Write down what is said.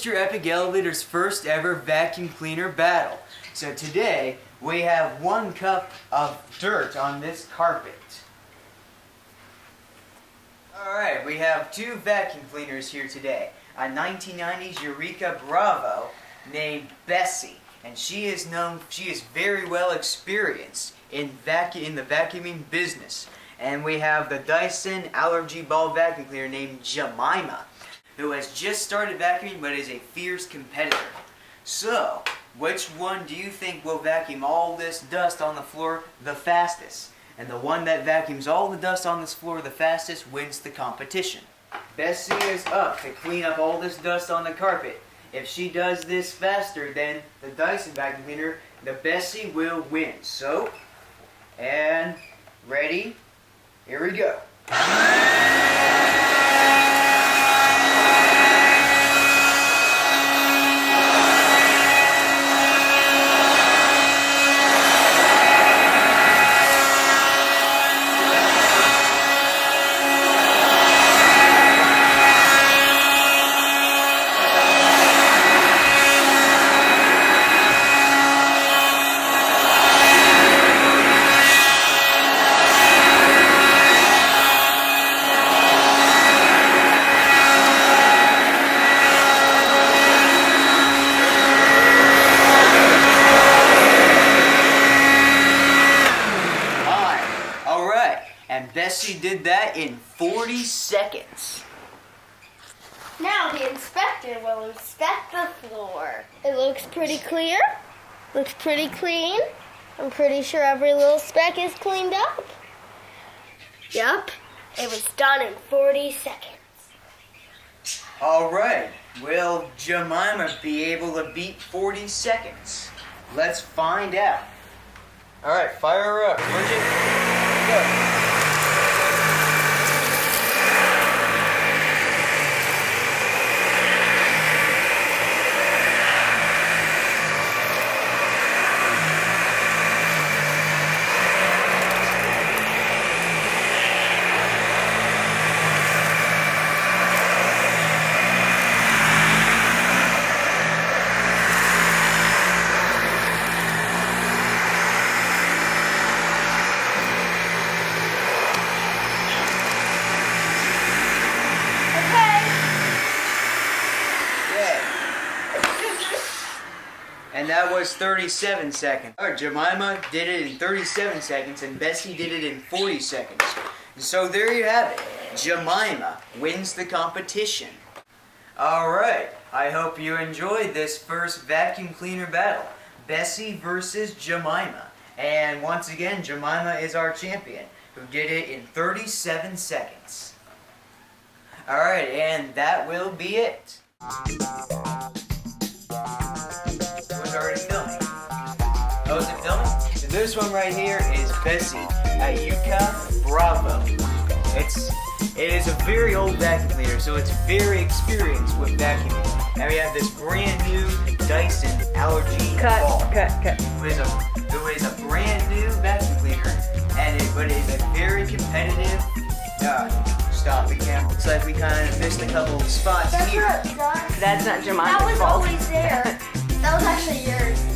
Mr. Epic Elevator's first ever vacuum cleaner battle. So today, we have 1 cup of dirt on this carpet. Alright, we have 2 vacuum cleaners here today. A 1990s Eureka Bravo named Bessie. And she is very well experienced in the vacuuming business. And we have the Dyson Allergy Ball Vacuum cleaner named Jemima, who has just started vacuuming but is a fierce competitor. So, which one do you think will vacuum all this dust on the floor the fastest? And the one that vacuums all the dust on this floor the fastest wins the competition. Bessie is up to clean up all this dust on the carpet. If she does this faster than the Dyson vacuum cleaner, the Bessie will win. So, and ready? Here we go. And Bessie did that in 40 seconds. Now the inspector will inspect the floor. It looks pretty clear. Looks pretty clean. I'm pretty sure every little speck is cleaned up. Yup. It was done in 40 seconds. Alright. Will Jemima be able to beat 40 seconds? Let's find out. Alright, fire her up. Bridget, go. And that was 37 seconds. Alright, Jemima did it in 37 seconds and Bessie did it in 40 seconds. So there you have it. Jemima wins the competition. Alright, I hope you enjoyed this first vacuum cleaner battle. Bessie versus Jemima. And once again, Jemima is our champion, who did it in 37 seconds. Alright, and that will be it. Already filming. Oh, is it filming? So this one right here is Bessie at Eureka Bravo. It is a very old vacuum cleaner, so it's very experienced with vacuuming. Now we have this brand new Dyson Allergy Ball. Cut. Who is a brand new vacuum cleaner, but it is a very competitive. Stop the camera. Looks like we kind of missed a couple of spots here. That's not Jemima's That was fault. always there. That was actually yours.